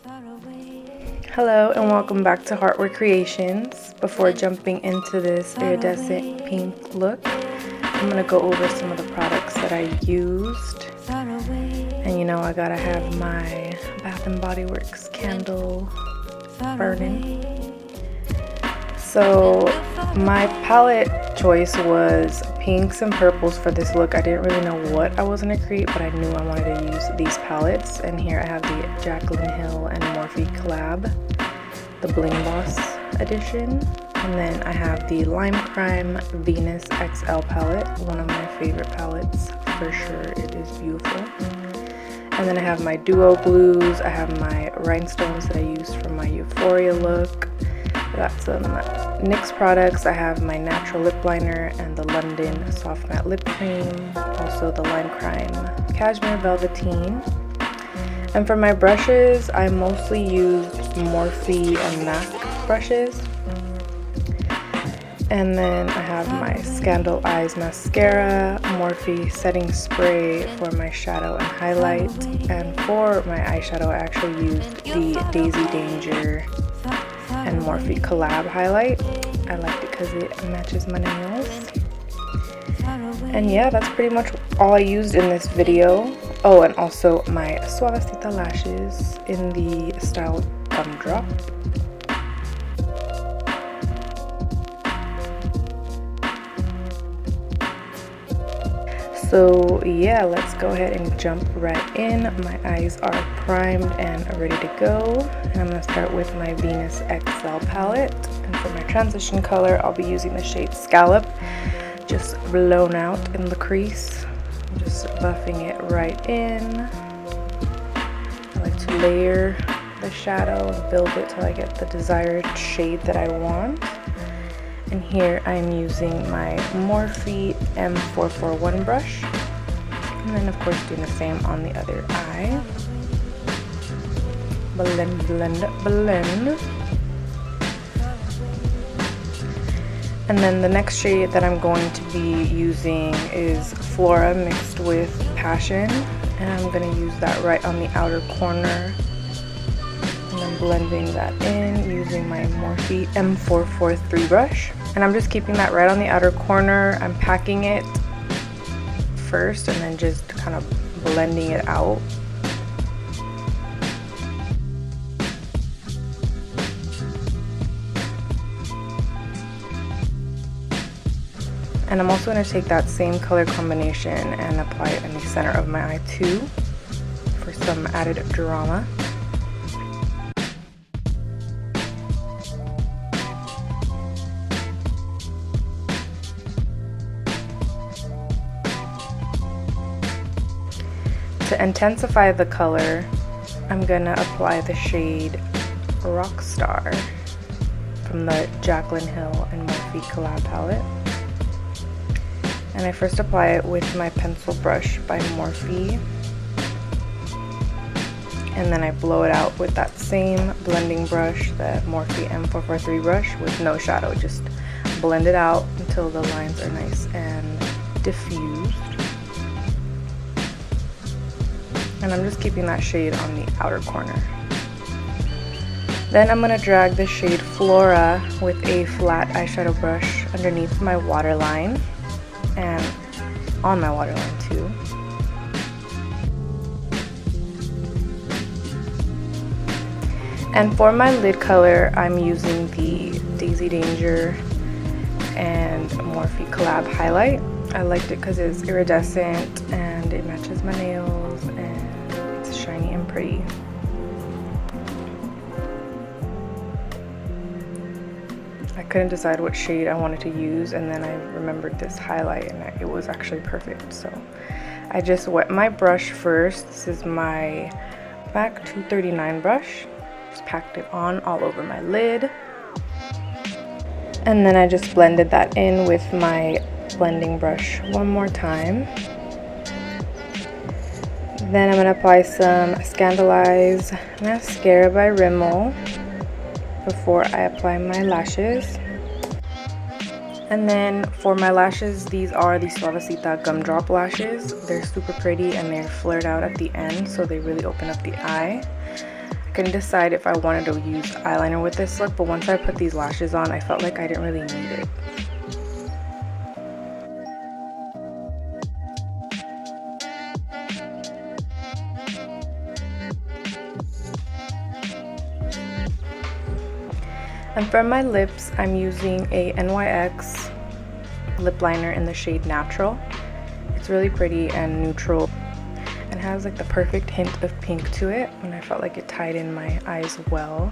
Hello and welcome back to heARTwork Creations. Before jumping into this iridescent pink look, I'm going to go over some of the products that I used. And you know, I gotta have my Bath & Body Works candle burning. So my palette choice was pinks and purples for this look. I didn't really know what I was going to create, but I knew I wanted to use these palettes. And here I have the Jaclyn Hill and Morphe collab, the Bling Boss edition. And then I have the LimeCrime Venus XL palette, one of my favorite palettes for sure. It is beautiful. And then I have my duo blues. I have my rhinestones that I used for my Euphoria look. I got some NYX products. I have my natural lip liner and the London soft matte lip cream. Also the LimeCrime Cashmere Velvetine. And for my brushes, I mostly used Morphe and MAC brushes. And then I have my Scandal Eyes Mascara, Morphe setting spray for my shadow and highlight. And for my eyeshadow, I actually used the Deysi Danger and Morphe collab highlight. I liked it because it matches my nails. And yeah, that's pretty much all I used in this video. Oh, and also my Suavecita lashes in the style Gumdrop. So yeah, let's go ahead and jump right in. My eyes are primed and ready to go. And I'm going to start with my Venus XL palette. And for my transition color, I'll be using the shade Scallop, just blown out in the crease. Just buffing it right in. I like to layer the shadow and build it till I get the desired shade that I want. And here I'm using my Morphe M441 brush. And then of course doing the same on the other eye. Blend, blend, blend. And then the next shade that I'm going to be using is Flora mixed with Passion. And I'm going to use that right on the outer corner. And I'm blending that in using my Morphe M443 brush. And I'm just keeping that right on the outer corner. I'm packing it first and then just kind of blending it out. And I'm also going to take that same color combination and apply it in the center of my eye too for some added drama. To intensify the color, I'm gonna apply the shade Rockstar from the Jaclyn Hill and Morphe collab palette. And I first apply it with my pencil brush by Morphe. And then I blow it out with that same blending brush, the Morphe M443 brush with no shadow. Just blend it out until the lines are nice and diffused. And I'm just keeping that shade on the outer corner. Then I'm going to drag the shade Flora with a flat eyeshadow brush underneath my waterline and on my waterline too. And for my lid color, I'm using the Deysi Danger and Morphe collab highlight. I liked it because it's iridescent and it matches my nails and it's shiny and pretty. I couldn't decide what shade I wanted to use, and then I remembered this highlight and it was actually perfect. So I just wet my brush first. This is my MAC 239 brush. Just packed it on all over my lid. And then I just blended that in with my blending brush one more time. Then I'm going to apply some Scandal Eyes Mascara by Rimmel before I apply my lashes. And then for my lashes, these are the Suavecita Gumdrop lashes. They're super pretty and they're flared out at the end, so they really open up the eye. I couldn't decide if I wanted to use eyeliner with this look, but once I put these lashes on, I felt like I didn't really need it. And for my lips, I'm using a NYX lip liner in the shade Natural. It's really pretty and neutral and has like the perfect hint of pink to it, and I felt like it tied in my eyes well.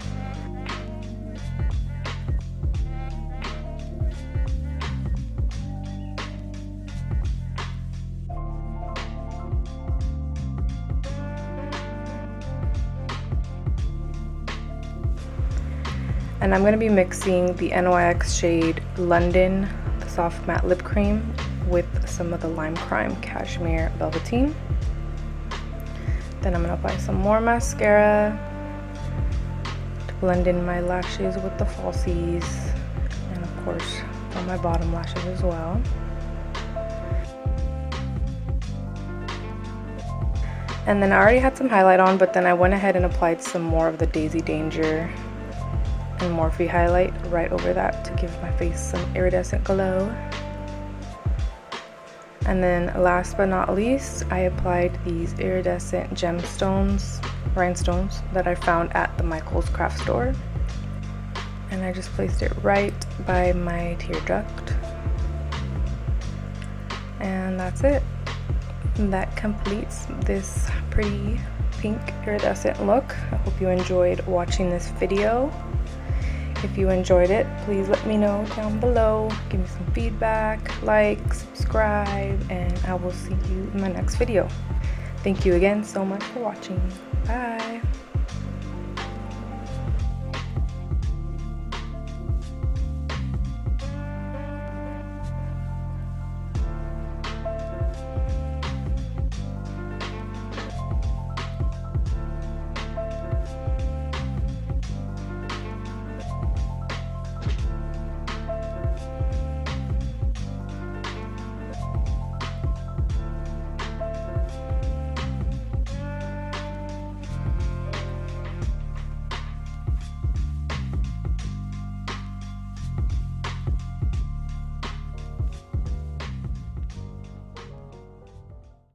And I'm going to be mixing the NYX shade London, the soft matte lip cream, with some of the LimeCrime Cashmere Velvetine. Then I'm going to apply some more mascara to blend in my lashes with the falsies, and of course on my bottom lashes as well. And then I already had some highlight on, but then I went ahead and applied some more of the Deysi Danger and Morphe highlight right over that to give my face some iridescent glow. And then last but not least, I applied these iridescent gemstones, rhinestones, that I found at the Michael's craft store. And I just placed it right by my tear duct. And that's it. That completes this pretty pink iridescent look. I hope you enjoyed watching this video. If you enjoyed it, please let me know down below. Give me some feedback, like, subscribe, and I will see you in my next video. Thank you again so much for watching. Bye!